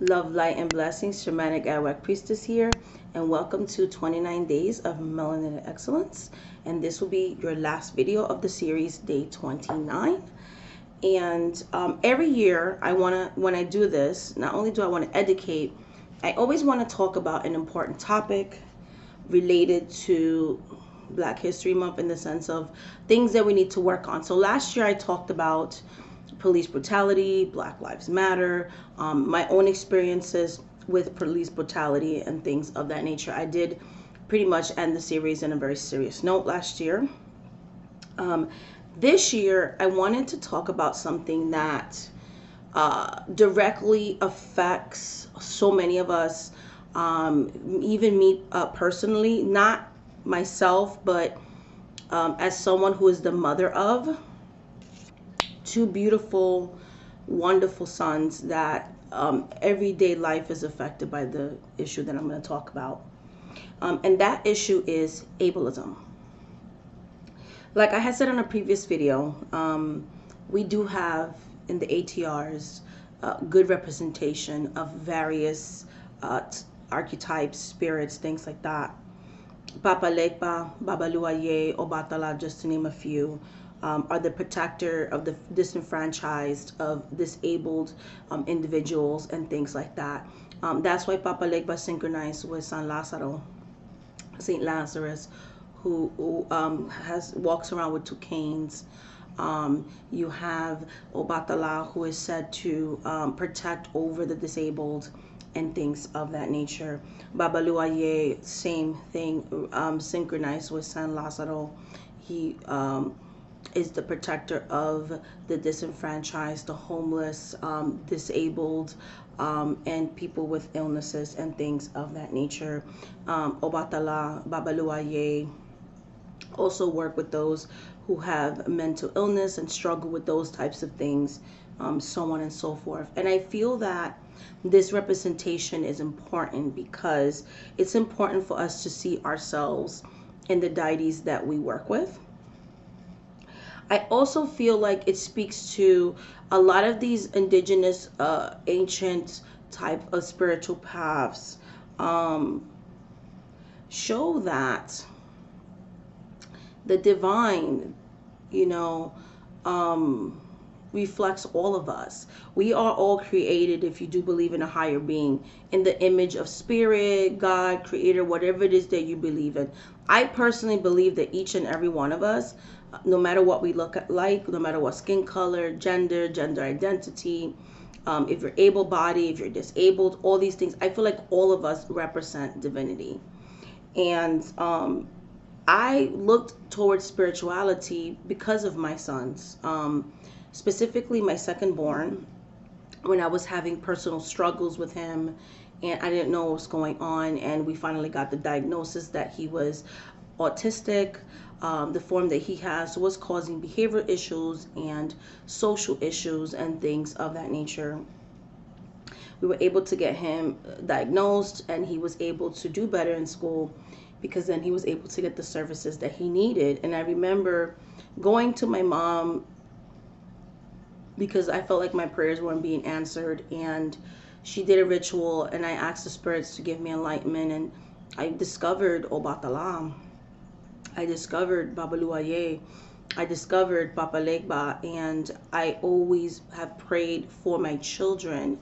Love, light, and blessings. Shamanic Arawak Priestess here, and welcome to 29 Days of Melanated Excellence. And this will be your last video of the series, day 29. And every year, when I do this, not only do I want to educate, I always want to talk about an important topic related to Black History Month in the sense of things that we need to work on. So last year I talked about police brutality, Black Lives Matter, my own experiences with police brutality and things of that nature. I did pretty much end the series in a very serious note last year. This year, I wanted to talk about something that directly affects so many of us, even me personally, not myself, but as someone who is the mother of two beautiful, wonderful sons that everyday life is affected by the issue that I'm going to talk about. And that issue is ableism. Like I had said in a previous video, we do have in the ATRs good representation of various archetypes, spirits, things like that. Papa Lekpa, Baba Luaye, Obatala, just to name a few, are the protector of the disenfranchised, of disabled individuals and things like that. That's why Papa Legba synchronized with Saint Lazarus, who walks around with two canes. You have Obatala, who is said to protect over the disabled and things of that nature. Baba Luaye, same thing, synchronized with San Lazaro. He is the protector of the disenfranchised, the homeless, disabled, and people with illnesses and things of that nature. Obatala, Baba Luaye also work with those who have mental illness and struggle with those types of things, so on and so forth. And I feel that this representation is important because it's important for us to see ourselves in the deities that we work with. I also feel like it speaks to a lot of these indigenous, ancient type of spiritual paths, show that the divine, you know, reflects all of us. We are all created, if you do believe in a higher being, in the image of spirit, God, creator, whatever it is that you believe in. I personally believe that each and every one of us, no matter what we look like, no matter what skin color, gender identity, if you're able-bodied, if you're disabled, all these things, I feel like all of us represent divinity. And I looked towards spirituality because of my sons, specifically my second born, when I was having personal struggles with him and I didn't know what was going on, and we finally got the diagnosis that he was autistic. The form that he has was causing behavioral issues and social issues and things of that nature. We were able to get him diagnosed and he was able to do better in school because then he was able to get the services that he needed. And I remember going to my mom because I felt like my prayers weren't being answered, and she did a ritual and I asked the spirits to give me enlightenment, and I discovered Obatala, I discovered Baba Luaye, I discovered Papa Legba, and I always have prayed for my children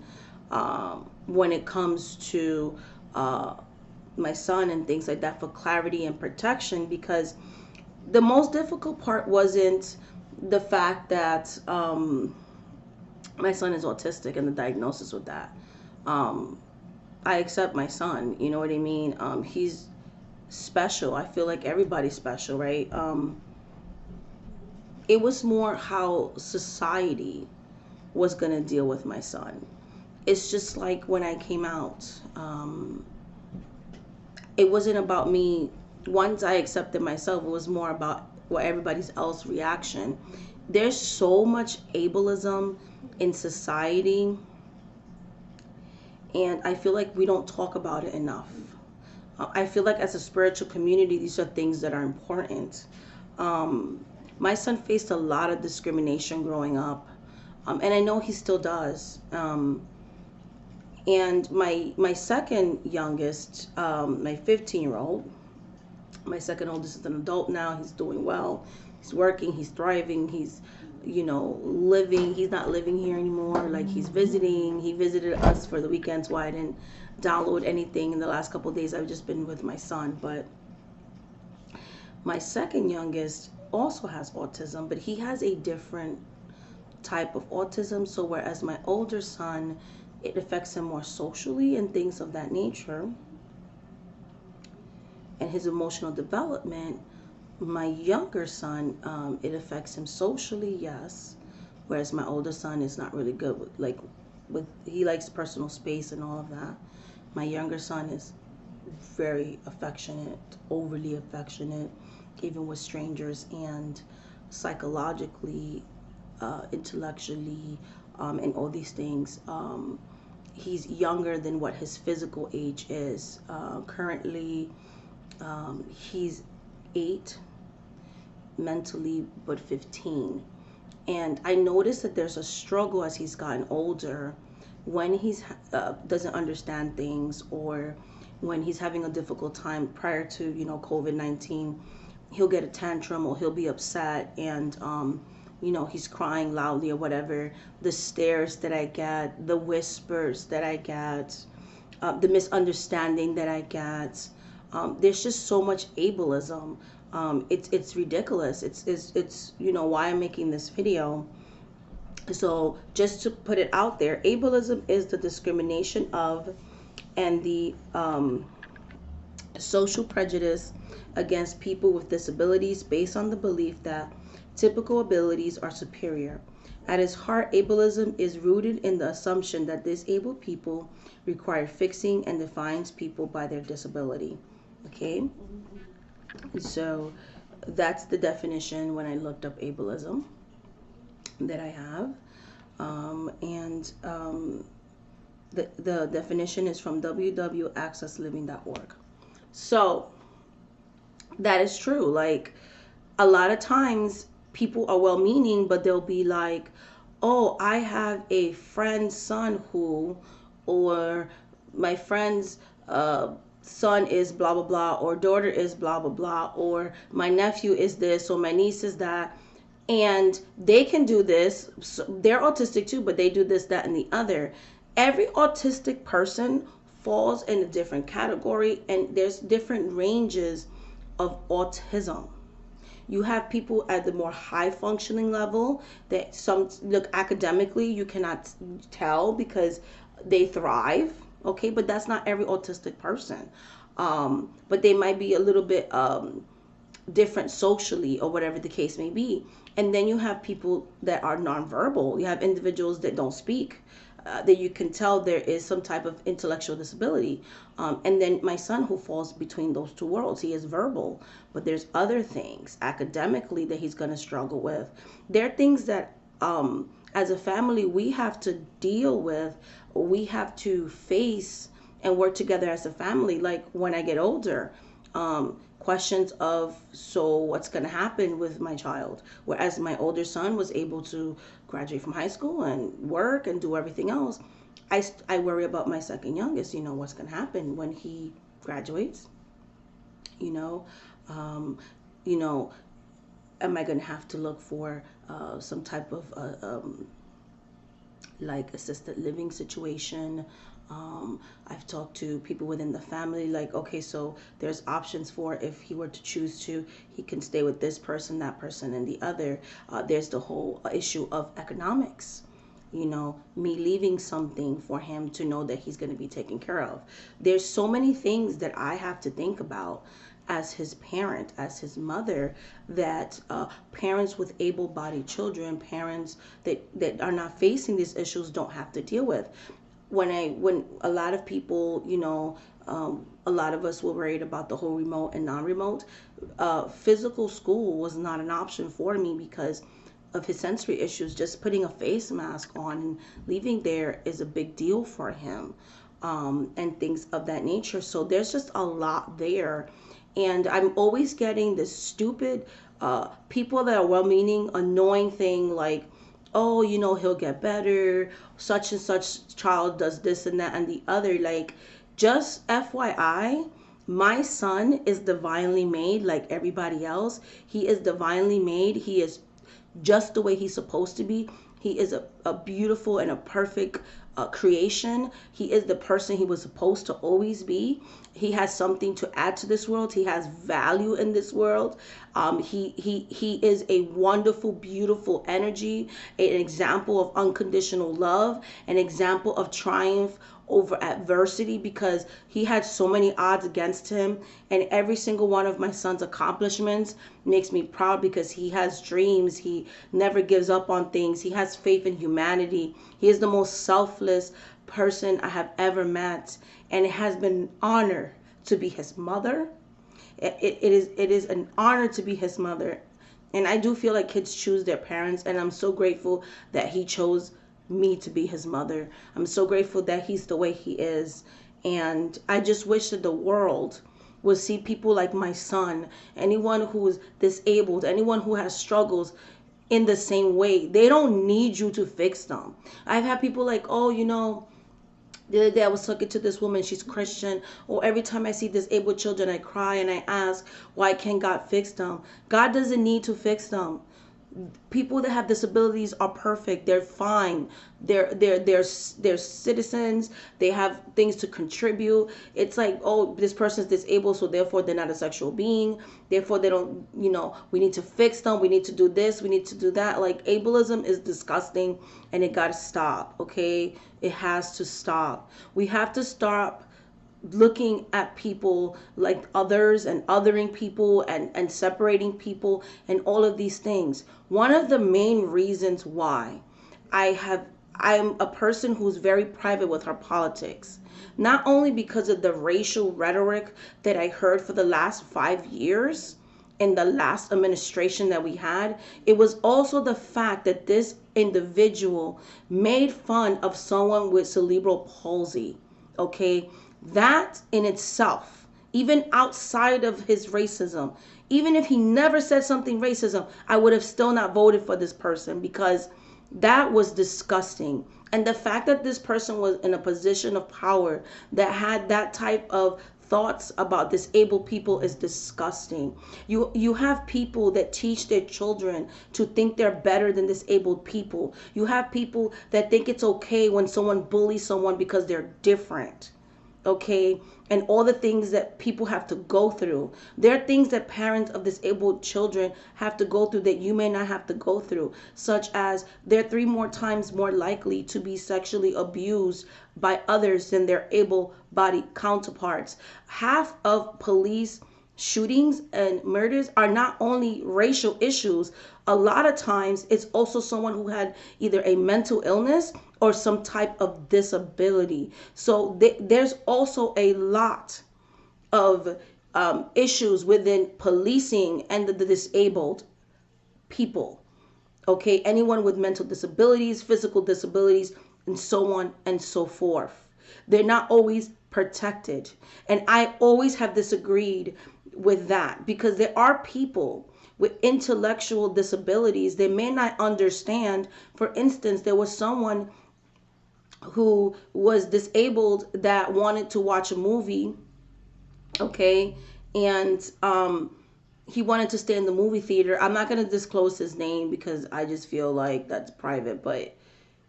when it comes to my son and things like that, for clarity and protection, because the most difficult part wasn't the fact that my son is autistic and the diagnosis with that. I accept my son, you know what I mean? He's special. I feel like everybody's special, right? It was more how society was going to deal with my son. It's just like when I came out, it wasn't about me. Once I accepted myself, it was more about what everybody's else reaction. There's so much ableism in society, and I feel like we don't talk about it enough. I feel like as a spiritual community, these are things that are important. My son faced a lot of discrimination growing up, and I know he still does. And my second youngest, my 15-year-old, my second oldest is an adult now. He's doing well. He's working. He's thriving. He's, living. He's not living here anymore. Like, he's visiting. He visited us for the weekend, so I didn't download anything in the last couple of days. I've just been with my son. But my second youngest also has autism, but he has a different type of autism. So whereas my older son, it affects him more socially and things of that nature, and his emotional development, my younger son, it affects him socially, yes, whereas my older son is not really good with he likes personal space and all of that. My younger son is very affectionate, overly affectionate, even with strangers, and psychologically, intellectually, and all these things. He's younger than what his physical age is. Currently, he's 8 mentally, but 15. And I noticed that there's a struggle as he's gotten older when he's doesn't understand things, or when he's having a difficult time prior to COVID-19. He'll get a tantrum, or he'll be upset, and he's crying loudly or whatever. The stares that I get, the whispers that I get, the misunderstanding that I get. There's just so much ableism. It's ridiculous. It's why I'm making this video. So just to put it out there, ableism is the discrimination of and the social prejudice against people with disabilities based on the belief that typical abilities are superior. At its heart, ableism is rooted in the assumption that disabled people require fixing and defines people by their disability. Okay? So that's the definition when I looked up ableism that I have. The definition is from www.accessliving.org. So that is true. Like, a lot of times people are well meaning, but they'll be like, oh, I have a friend's son who, or my friend's son is blah blah blah, or daughter is blah blah blah, or my nephew is this, or my niece is that, and they can do this. So they're autistic too, but they do this, that, and the other. Every autistic person falls in a different category, and there's different ranges of autism. You have people at the more high functioning level that some look academically you cannot tell because they thrive, okay, but that's not every autistic person. But they might be a little bit different socially, or whatever the case may be. And then you have people that are nonverbal. You have individuals that don't speak, that you can tell there is some type of intellectual disability. And then my son, who falls between those two worlds, he is verbal, but there's other things academically that he's going to struggle with. There are things that as a family we have to deal with, we have to face and work together as a family. Like, when I get older, questions of, so what's going to happen with my child? Whereas my older son was able to graduate from high school and work and do everything else, I worry about my second youngest. What's going to happen when he graduates? Um, you know, am I going to have to look for some type of like assisted living situation? I've talked to people within the family, like, okay, so there's options for, if he were to choose to, he can stay with this person, that person, and the other. There's the whole issue of economics. Me leaving something for him to know that he's going to be taken care of. There's so many things that I have to think about as his parent, as his mother, that parents with able-bodied children, parents that are not facing these issues don't have to deal with. When a lot of people, a lot of us were worried about the whole remote and non-remote, physical school was not an option for me because of his sensory issues. Just putting a face mask on and leaving there is a big deal for him, and things of that nature. So there's just a lot there. And I'm always getting this stupid people that are well-meaning, annoying thing like, oh, he'll get better. Such and such child does this and that and the other. Like, just FYI, my son is divinely made like everybody else. He is divinely made. He is just the way he's supposed to be. He is a beautiful and a perfect creation. He is the person he was supposed to always be. He has something to add to this world. He has value in this world. He is a wonderful, beautiful energy, an example of unconditional love, an example of triumph over adversity, because he had so many odds against him, and every single one of my son's accomplishments makes me proud because he has dreams. He never gives up on things. He has faith in humanity. He is the most selfless person I have ever met, and it has been an honor to be his mother. It is an honor to be his mother. And I do feel like kids choose their parents, and I'm so grateful that he chose me to be his mother. I'm so grateful that he's the way he is. And I just wish that the world would see people like my son, anyone who is disabled, anyone who has struggles, in the same way. They don't need you to fix them. I've had people like, oh, the other day I was talking to this woman, she's Christian. Or every time I see disabled children, I cry and I ask, why can't God fix them? God doesn't need to fix them. People that have disabilities are perfect. They're fine. They're citizens. They have things to contribute. It's like, oh, this person's disabled, so therefore they're not a sexual being. Therefore they don't, we need to fix them. We need to do this. We need to do that. Like, ableism is disgusting, and it got to stop. Okay, it has to stop. We have to stop looking at people like others and othering people and separating people and all of these things. One of the main reasons why I'm a person who's very private with our politics, not only because of the racial rhetoric that I heard for the last 5 years in the last administration that we had, it was also the fact that this individual made fun of someone with cerebral palsy. Okay, that in itself, even outside of his racism, even if he never said something racism, I would have still not voted for this person, because that was disgusting. And the fact that this person was in a position of power that had that type of thoughts about disabled people is disgusting. You have people that teach their children to think they're better than disabled people. You have people that think it's okay when someone bullies someone because they're different. Okay, and all the things that people have to go through. There are things that parents of disabled children have to go through that you may not have to go through, such as they're 3 more times more likely to be sexually abused by others than their able-bodied counterparts. Half of police shootings and murders are not only racial issues. A lot of times it's also someone who had either a mental illness or some type of disability. So there's also a lot of issues within policing and the disabled people. Okay, anyone with mental disabilities, physical disabilities, and so on and so forth. They're not always protected. And I always have disagreed with that, because there are people with intellectual disabilities. They may not understand. For instance, there was someone who was disabled that wanted to watch a movie, okay, and he wanted to stay in the movie theater. I'm not going to disclose his name because I just feel like that's private, but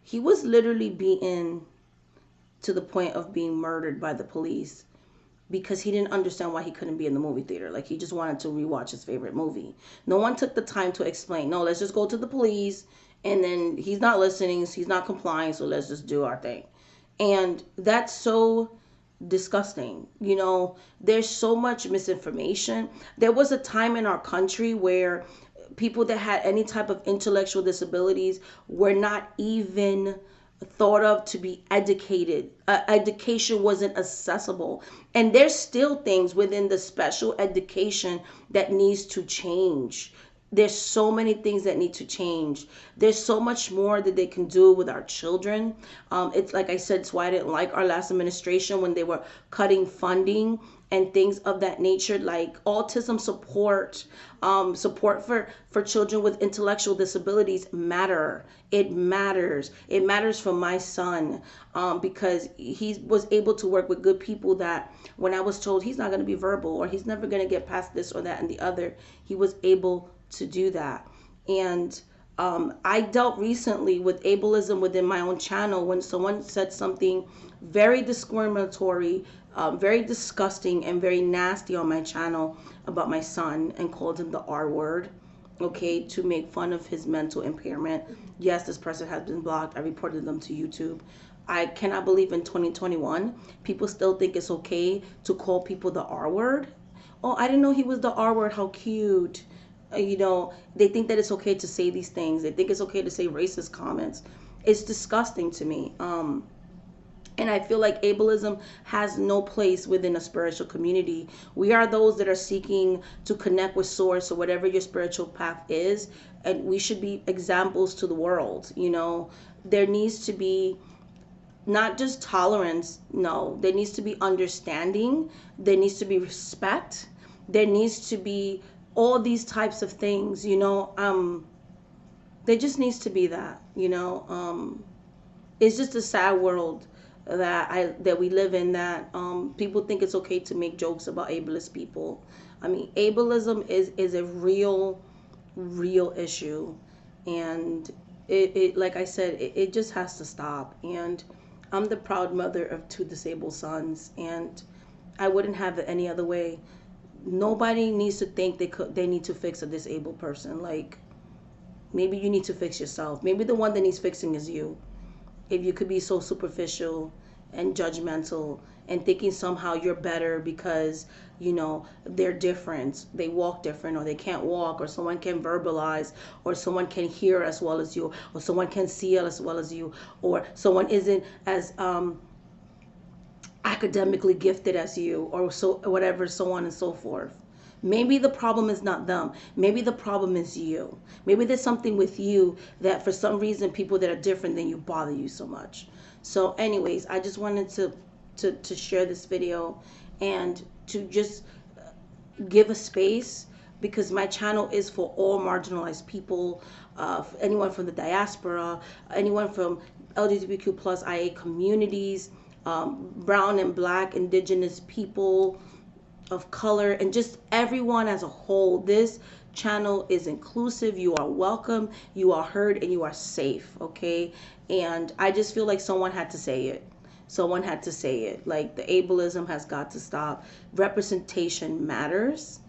he was literally beaten to the point of being murdered by the police because he didn't understand why he couldn't be in the movie theater. Like, he just wanted to rewatch his favorite movie. No one took the time to explain, no, let's just go to the police, and then he's not listening, he's not complying, so let's just do our thing. And that's so disgusting. There's so much misinformation. There was a time in our country where people that had any type of intellectual disabilities were not even thought of to be educated. Education wasn't accessible. And there's still things within the special education that needs to change. There's so many things that need to change. There's so much more that they can do with our children. It's like I said, it's why I didn't like our last administration when they were cutting funding and things of that nature, like autism support, support for children with intellectual disabilities matter. It matters. It matters for my son, because he was able to work with good people that when I was told he's not going to be verbal or he's never going to get past this or that and the other, he was able to do that. And I dealt recently with ableism within my own channel when someone said something very discriminatory, very disgusting, and very nasty on my channel about my son and called him the R word, okay, to make fun of his mental impairment. Yes, this person has been blocked. I reported them to YouTube. I cannot believe in 2021 people still think it's okay to call people the R word. Oh, I didn't know he was the R word. How cute. They think that it's okay to say these things. They think it's okay to say racist comments. It's disgusting to me. And I feel like ableism has no place within a spiritual community. We are those that are seeking to connect with source or whatever your spiritual path is. And we should be examples to the world. There needs to be not just tolerance. No, there needs to be understanding. There needs to be respect. There needs to be all these types of things. There just needs to be that. It's just a sad world that we live in, that people think it's okay to make jokes about ableist people. I mean, ableism is a real issue, and it like I said, it just has to stop. And I'm the proud mother of 2 disabled sons, and I wouldn't have it any other way. Nobody needs to think they need to fix a disabled person. Like, maybe you need to fix yourself. Maybe the one that needs fixing is you. If you could be so superficial and judgmental and thinking somehow you're better because they're different, they walk different, or they can't walk, or someone can verbalize, or someone can hear as well as you, or someone can see as well as you, or someone isn't as academically gifted as you, or so whatever, so on and so forth. Maybe the problem is not them. Maybe the problem is you. Maybe there's something with you that for some reason people that are different than you bother you so much. So anyways, I just wanted to share this video and to just give a space, because my channel is for all marginalized people, anyone from the diaspora, anyone from LGBTQ plus IA communities, brown and black, indigenous people, of color, and just everyone as a whole. This channel is inclusive. You are welcome, you are heard, and you are safe, okay? And I just feel like someone had to say it. Someone had to say it. Like, the ableism has got to stop. Representation matters.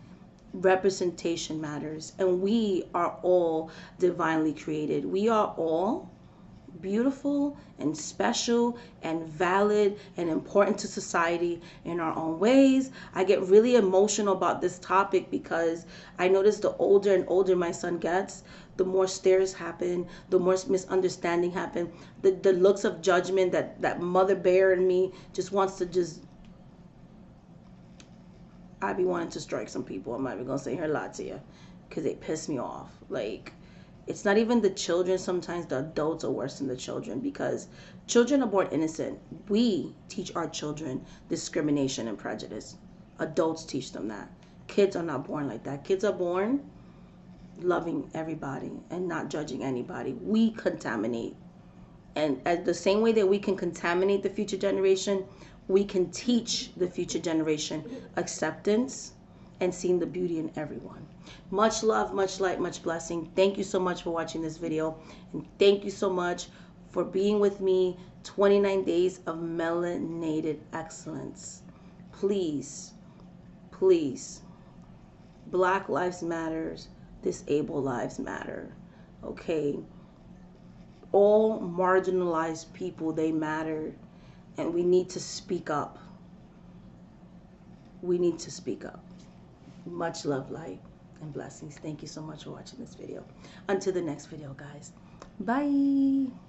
Representation matters. And we are all divinely created. We are all beautiful and special and valid and important to society in our own ways. I get really emotional about this topic because I notice the older and older my son gets, the more stares happen, the more misunderstanding happen, the looks of judgment that mother bear in me just wants to I be wanting to strike some people. I'm not even gonna say her lot to you because they piss me off. Like, it's not even the children. Sometimes the adults are worse than the children, because children are born innocent. We teach our children discrimination and prejudice. Adults teach them that. Kids are not born like that. Kids are born loving everybody and not judging anybody. We contaminate. And at the same way that we can contaminate the future generation, we can teach the future generation acceptance and seeing the beauty in everyone. Much love, much light, much blessing. Thank you so much for watching this video. And thank you so much for being with me 29 days of melanated excellence. Please, please, Black lives matters. Disabled lives matter. Okay? All marginalized people, they matter. And we need to speak up. We need to speak up. Much love, light, and blessings. Thank you so much for watching this video. Until the next video, guys. Bye.